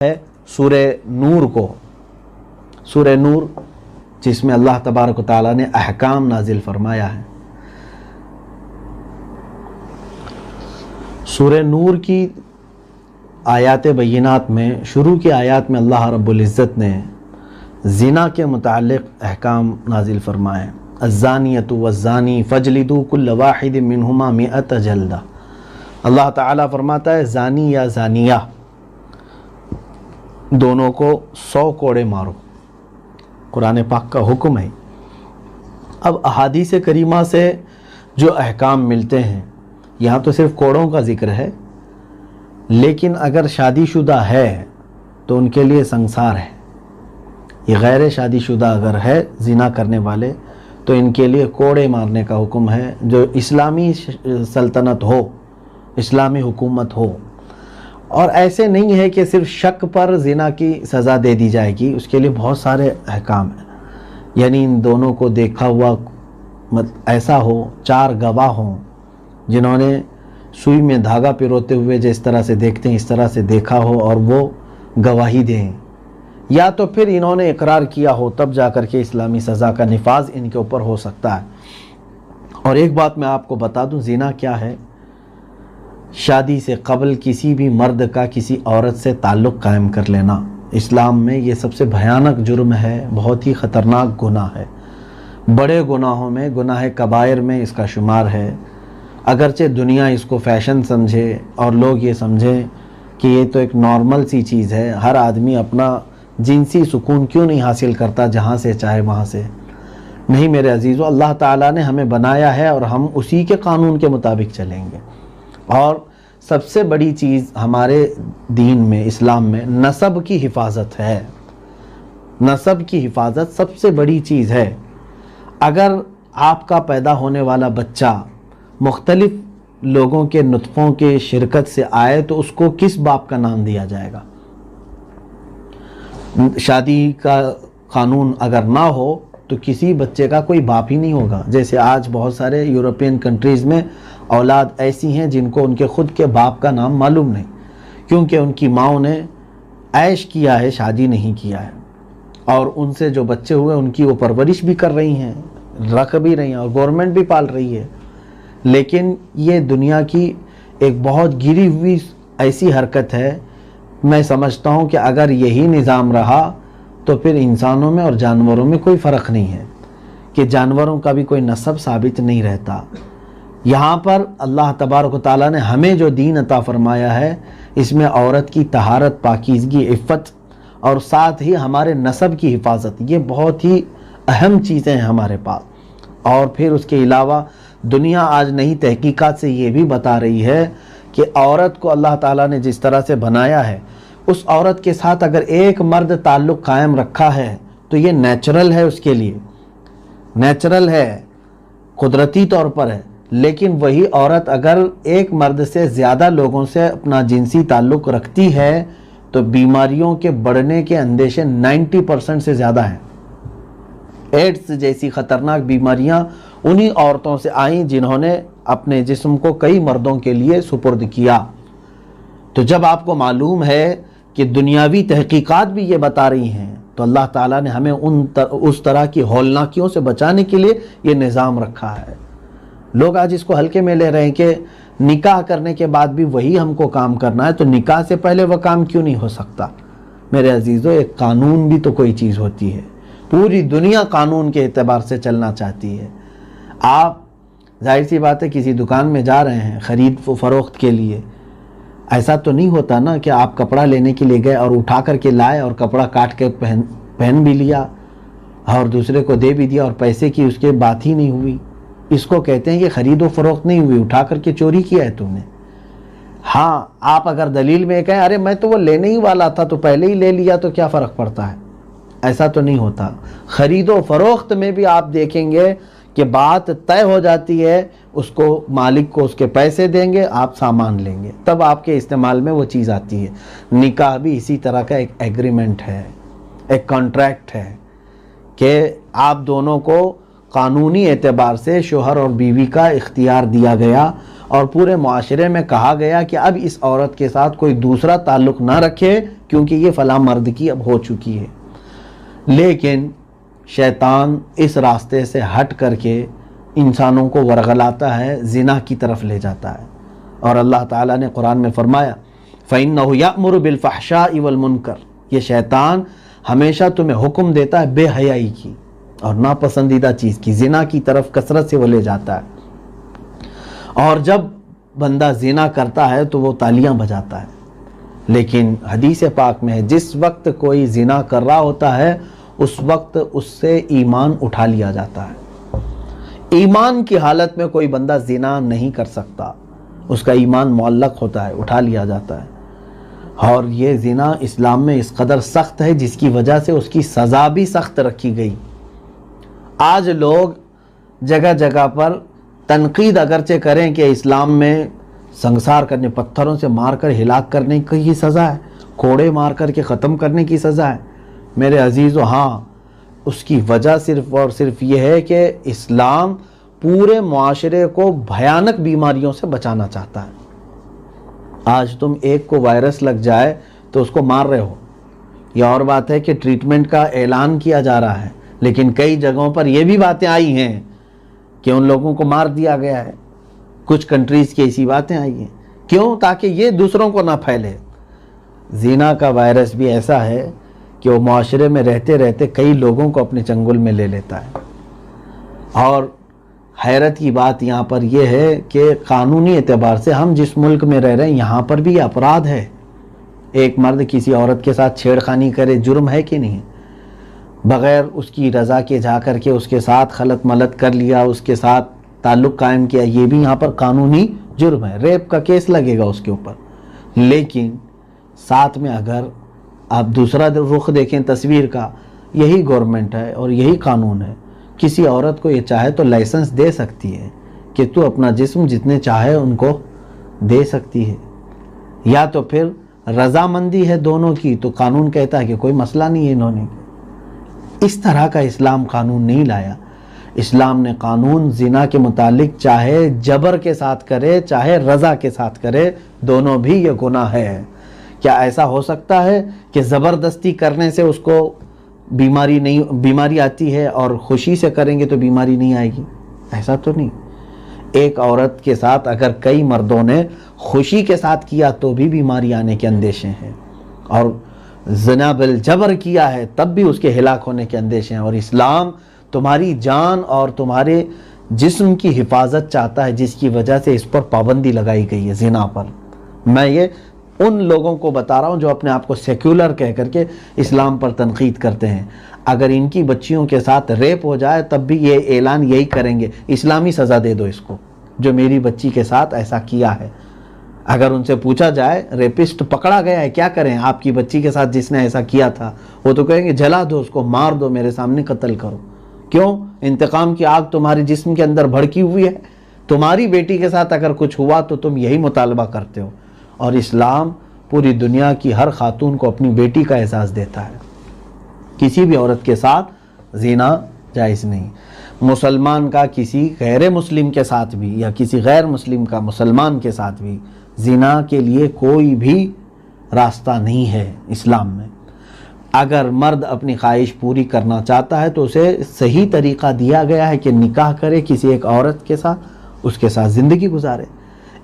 ہے سورہ نور کو، سورہ نور جس میں اللہ تبارک و تعالیٰ نے احکام نازل فرمایا ہے۔ سورہ نور کی آیات بینات میں، شروع کی آیات میں اللہ رب العزت نے زنا کے متعلق احکام نازل فرمائے۔ الزانیۃ والزانی فاجلدوا کل واحد منہما 100 جلدہ۔ اللہ تعالیٰ فرماتا ہے زانی یا زانیہ دونوں کو 100 کوڑے مارو، قرآن پاک کا حکم ہے۔ اب احادیث کریمہ سے جو احکام ملتے ہیں، یہاں تو صرف کوڑوں کا ذکر ہے، لیکن اگر شادی شدہ ہے تو ان کے لیے سنسار ہے۔ یہ غیر شادی شدہ اگر ہے زنا کرنے والے تو ان کے لیے کوڑے مارنے کا حکم ہے۔ جو اسلامی سلطنت ہو، اسلامی حکومت ہو، اور ایسے نہیں ہے کہ صرف شک پر زنا کی سزا دے دی جائے گی، اس کے لیے بہت سارے احکام ہیں۔ یعنی ان دونوں کو دیکھا ہوا ایسا ہو، 4 گواہ ہوں جنہوں نے سوئی میں دھاگا پروتے ہوئے جس طرح سے دیکھتے ہیں اس طرح سے دیکھا ہو اور وہ گواہی دیں، یا تو پھر انہوں نے اقرار کیا ہو، تب جا کر کے اسلامی سزا کا نفاذ ان کے اوپر ہو سکتا ہے۔ اور ایک بات میں آپ کو بتا دوں، زنا کیا ہے؟ شادی سے قبل کسی بھی مرد کا کسی عورت سے تعلق قائم کر لینا اسلام میں یہ سب سے بھیانک جرم ہے، بہت ہی خطرناک گناہ ہے۔ بڑے گناہوں میں، گناہ کبائر میں اس کا شمار ہے۔ اگرچہ دنیا اس کو فیشن سمجھے اور لوگ یہ سمجھیں کہ یہ تو ایک نارمل سی چیز ہے، ہر آدمی اپنا جنسی سکون کیوں نہیں حاصل کرتا جہاں سے چاہے وہاں سے؟ نہیں میرے عزیزو، اللہ تعالیٰ نے ہمیں بنایا ہے اور ہم اسی کے قانون کے مطابق چلیں گے۔ اور سب سے بڑی چیز ہمارے دین میں، اسلام میں، نسب کی حفاظت ہے۔ نسب کی حفاظت سب سے بڑی چیز ہے۔ اگر آپ کا پیدا ہونے والا بچہ مختلف لوگوں کے نطفوں کے شرکت سے آئے تو اس کو کس باپ کا نام دیا جائے گا؟ شادی کا قانون اگر نہ ہو تو کسی بچے کا کوئی باپ ہی نہیں ہوگا۔ جیسے آج بہت سارے یورپین کنٹریز میں اولاد ایسی ہیں جن کو ان کے خود کے باپ کا نام معلوم نہیں، کیونکہ ان کی ماؤں نے عیش کیا ہے، شادی نہیں کیا ہے، اور ان سے جو بچے ہوئے ان کی وہ پرورش بھی کر رہی ہیں، رکھ بھی رہی ہیں، اور گورنمنٹ بھی پال رہی ہے۔ لیکن یہ دنیا کی ایک بہت گری ہوئی ایسی حرکت ہے۔ میں سمجھتا ہوں کہ اگر یہی نظام رہا تو پھر انسانوں میں اور جانوروں میں کوئی فرق نہیں ہے، کہ جانوروں کا بھی کوئی نسب ثابت نہیں رہتا۔ یہاں پر اللہ تبارک و تعالیٰ نے ہمیں جو دین عطا فرمایا ہے، اس میں عورت کی طہارت، پاکیزگی، عفت اور ساتھ ہی ہمارے نسب کی حفاظت، یہ بہت ہی اہم چیزیں ہیں ہمارے پاس۔ اور پھر اس کے علاوہ دنیا آج نئی تحقیقات سے یہ بھی بتا رہی ہے کہ عورت کو اللہ تعالیٰ نے جس طرح سے بنایا ہے، اس عورت کے ساتھ اگر ایک مرد تعلق قائم رکھا ہے تو یہ نیچرل ہے، اس کے لیے نیچرل ہے، قدرتی طور پر ہے۔ لیکن وہی عورت اگر ایک مرد سے زیادہ لوگوں سے اپنا جنسی تعلق رکھتی ہے تو بیماریوں کے بڑھنے کے اندیشے 90% سے زیادہ ہیں۔ ایڈز جیسی خطرناک بیماریاں انہی عورتوں سے آئیں جنہوں نے اپنے جسم کو کئی مردوں کے لیے سپرد کیا۔ تو جب آپ کو معلوم ہے کہ دنیاوی تحقیقات بھی یہ بتا رہی ہیں تو اللہ تعالیٰ نے ہمیں اس طرح کی ہولناکیوں سے بچانے کے لیے یہ نظام رکھا ہے۔ لوگ آج اس کو ہلکے میں لے رہے ہیں کہ نکاح کرنے کے بعد بھی وہی ہم کو کام کرنا ہے، تو نکاح سے پہلے وہ کام کیوں نہیں ہو سکتا؟ میرے عزیزو، ایک قانون بھی تو کوئی چیز ہوتی ہے۔ پوری دنیا قانون کے اعتبار سے چلنا چاہتی ہے۔ آپ ظاہر سی بات ہے کسی دکان میں جا رہے ہیں خرید و فروخت کے لیے، ایسا تو نہیں ہوتا نا کہ آپ کپڑا لینے کے لیے گئے اور اٹھا کر کے لائے اور کپڑا کاٹ کے پہن بھی لیا اور دوسرے کو دے بھی دیا اور پیسے کی اس کے بات ہی نہیں ہوئی۔ اس کو کہتے ہیں کہ خرید و فروخت نہیں ہوئی، اٹھا کر کے چوری کیا ہے تم نے۔ ہاں، آپ اگر دلیل میں کہیں ارے میں تو وہ لینے ہی والا تھا تو پہلے ہی لے لیا تو کیا فرق پڑتا ہے؟ ایسا تو نہیں ہوتا۔ خرید و فروخت میں بھی آپ دیکھیں گے کہ بات طے ہو جاتی ہے، اس کو مالک کو اس کے پیسے دیں گے، آپ سامان لیں گے، تب آپ کے استعمال میں وہ چیز آتی ہے۔ نکاح بھی اسی طرح کا ایک ایگریمنٹ ہے، ایک کانٹریکٹ ہے کہ آپ دونوں کو قانونی اعتبار سے شوہر اور بیوی کا اختیار دیا گیا اور پورے معاشرے میں کہا گیا کہ اب اس عورت کے ساتھ کوئی دوسرا تعلق نہ رکھے کیونکہ یہ فلاں مرد کی اب ہو چکی ہے۔ لیکن شیطان اس راستے سے ہٹ کر کے انسانوں کو ورغلاتا ہے، زنا کی طرف لے جاتا ہے۔ اور اللہ تعالیٰ نے قرآن میں فرمایا فَإِنَّهُ يَأْمُرُ بِالْفَحْشَاءِ وَالْمُنْكَرِ، یہ شیطان ہمیشہ تمہیں حکم دیتا ہے بے حیائی کی اور ناپسندیدہ چیز کی، زنا کی طرف کثرت سے وہ لے جاتا ہے۔ اور جب بندہ زنا کرتا ہے تو وہ تالیاں بجاتا ہے، لیکن حدیث پاک میں ہے جس وقت کوئی زنا کر رہا ہوتا ہے اس وقت اس سے ایمان اٹھا لیا جاتا ہے۔ ایمان کی حالت میں کوئی بندہ زنا نہیں کر سکتا، اس کا ایمان معلق ہوتا ہے، اٹھا لیا جاتا ہے۔ اور یہ زنا اسلام میں اس قدر سخت ہے جس کی وجہ سے اس کی سزا بھی سخت رکھی گئی۔ آج لوگ جگہ جگہ پر تنقید اگرچہ کریں کہ اسلام میں سنگسار کرنے، پتھروں سے مار کر ہلاک کرنے کی سزا ہے، کوڑے مار کر کے ختم کرنے کی سزا ہے، میرے عزیزو ہاں، اس کی وجہ صرف اور صرف یہ ہے کہ اسلام پورے معاشرے کو بھیانک بیماریوں سے بچانا چاہتا ہے۔ آج تم ایک کو وائرس لگ جائے تو اس کو مار رہے ہو، یہ اور بات ہے کہ ٹریٹمنٹ کا اعلان کیا جا رہا ہے، لیکن کئی جگہوں پر یہ بھی باتیں آئی ہیں کہ ان لوگوں کو مار دیا گیا ہے۔ کچھ کنٹریز کی ایسی باتیں آئی ہیں، کیوں؟ تاکہ یہ دوسروں کو نہ پھیلے۔ زنا کا وائرس بھی ایسا ہے کہ وہ معاشرے میں رہتے رہتے کئی لوگوں کو اپنے چنگل میں لے لیتا ہے۔ اور حیرت کی بات یہاں پر یہ ہے کہ قانونی اعتبار سے ہم جس ملک میں رہ رہے ہیں یہاں پر بھی اپرادھ ہے۔ ایک مرد کسی عورت کے ساتھ چھیڑ خانی کرے، جرم ہے کہ نہیں؟ بغیر اس کی رضا کے جا کر کے اس کے ساتھ خلط ملط کر لیا، اس کے ساتھ تعلق قائم کیا، یہ بھی یہاں پر قانونی جرم ہے، ریپ کا کیس لگے گا اس کے اوپر۔ لیکن ساتھ میں اگر آپ دوسرا رخ دیکھیں تصویر کا، یہی گورنمنٹ ہے اور یہی قانون ہے، کسی عورت کو یہ چاہے تو لائسنس دے سکتی ہے کہ تو اپنا جسم جتنے چاہے ان کو دے سکتی ہے، یا تو پھر رضامندی ہے دونوں کی تو قانون کہتا ہے کہ کوئی مسئلہ نہیں ہے انہوں نے۔ اس طرح کا اسلام قانون نہیں لایا۔ اسلام نے قانون زنا کے متعلق چاہے جبر کے ساتھ کرے چاہے رضا کے ساتھ کرے، دونوں بھی یہ گناہ ہے۔ کیا ایسا ہو سکتا ہے کہ زبردستی کرنے سے اس کو بیماری آتی ہے اور خوشی سے کریں گے تو بیماری نہیں آئے گی؟ ایسا تو نہیں۔ ایک عورت کے ساتھ اگر کئی مردوں نے خوشی کے ساتھ کیا تو بھی بیماری آنے کے اندیشے ہیں، اور زنا بالجبر کیا ہے تب بھی اس کے ہلاک ہونے کے اندیشے ہیں۔ اور اسلام تمہاری جان اور تمہارے جسم کی حفاظت چاہتا ہے، جس کی وجہ سے اس پر پابندی لگائی گئی ہے زنا پر۔ میں یہ ان لوگوں کو بتا رہا ہوں جو اپنے آپ کو سیکولر کہہ کر کے اسلام پر تنقید کرتے ہیں۔ اگر ان کی بچیوں کے ساتھ ریپ ہو جائے تب بھی یہ اعلان یہی کریں گے، اسلامی سزا دے دو اس کو جو میری بچی کے ساتھ ایسا کیا ہے۔ اگر ان سے پوچھا جائے ریپسٹ پکڑا گیا ہے کیا کریں آپ کی بچی کے ساتھ جس نے ایسا کیا تھا، وہ تو کہیں گے جلا دو اس کو، مار دو، میرے سامنے قتل کرو۔ کیوں؟ انتقام کی آگ تمہارے جسم کے اندر بھڑکی ہوئی ہے۔ تمہاری بیٹی کے ساتھ اگر کچھ ہوا تو تم یہی مطالبہ کرتے ہو، اور اسلام پوری دنیا کی ہر خاتون کو اپنی بیٹی کا احساس دیتا ہے۔ کسی بھی عورت کے ساتھ زنا جائز نہیں۔ مسلمان کا کسی غیر مسلم کے ساتھ بھی یا کسی غیر مسلم کا مسلمان کے ساتھ بھی زنا کے لیے کوئی بھی راستہ نہیں ہے اسلام میں۔ اگر مرد اپنی خواہش پوری کرنا چاہتا ہے تو اسے صحیح طریقہ دیا گیا ہے کہ نکاح کرے کسی ایک عورت کے ساتھ، اس کے ساتھ زندگی گزارے۔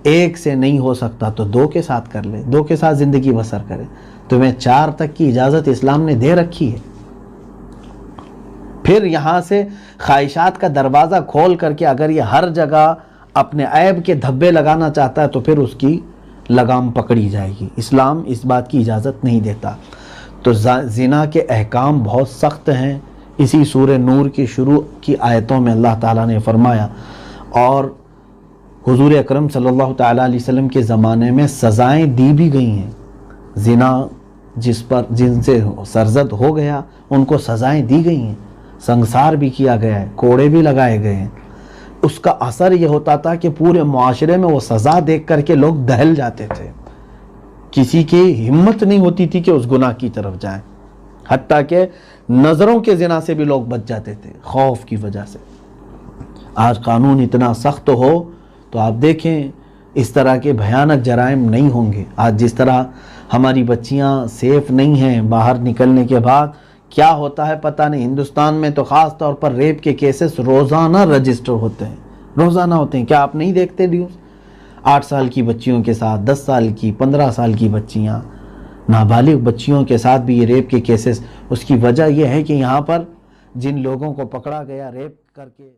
ایک سے نہیں ہو سکتا تو دو کے ساتھ کر لے، دو کے ساتھ زندگی بسر کرے۔ تمہیں 4 تک کی اجازت اسلام نے دے رکھی ہے۔ پھر یہاں سے خواہشات کا دروازہ کھول کر کے اگر یہ ہر جگہ اپنے عیب کے دھبے لگانا چاہتا ہے تو پھر اس کی لگام پکڑی جائے گی۔ اسلام اس بات کی اجازت نہیں دیتا۔ تو زنا کے احکام بہت سخت ہیں۔ اسی سورہ نور کی شروع کی آیتوں میں اللہ تعالیٰ نے فرمایا، اور حضور اکرم صلی اللہ تعالیٰ علیہ وسلم کے زمانے میں سزائیں دی بھی گئی ہیں۔ زنا جن سے سرزد ہو گیا ان کو سزائیں دی گئی ہیں، سنگسار بھی کیا گیا ہے، کوڑے بھی لگائے گئے ہیں۔ اس کا اثر یہ ہوتا تھا کہ پورے معاشرے میں وہ سزا دیکھ کر کے لوگ دہل جاتے تھے، کسی کی ہمت نہیں ہوتی تھی کہ اس گناہ کی طرف جائیں، حتیٰ کہ نظروں کے زنا سے بھی لوگ بچ جاتے تھے خوف کی وجہ سے۔ آج قانون اتنا سخت ہو تو آپ دیکھیں اس طرح کے بھیانک جرائم نہیں ہوں گے۔ آج جس طرح ہماری بچیاں سیف نہیں ہیں باہر نکلنے کے بعد، کیا ہوتا ہے پتہ نہیں۔ ہندوستان میں تو خاص طور پر ریپ کے کیسز روزانہ رجسٹر ہوتے ہیں، روزانہ ہوتے ہیں۔ کیا آپ نہیں دیکھتے نیوز؟ 8 سال کی بچیوں کے ساتھ، 10 سال کی، 15 سال کی بچیاں، نابالغ بچیوں کے ساتھ بھی یہ ریپ کے کیسز۔ اس کی وجہ یہ ہے کہ یہاں پر جن لوگوں کو پکڑا گیا ریپ کر کے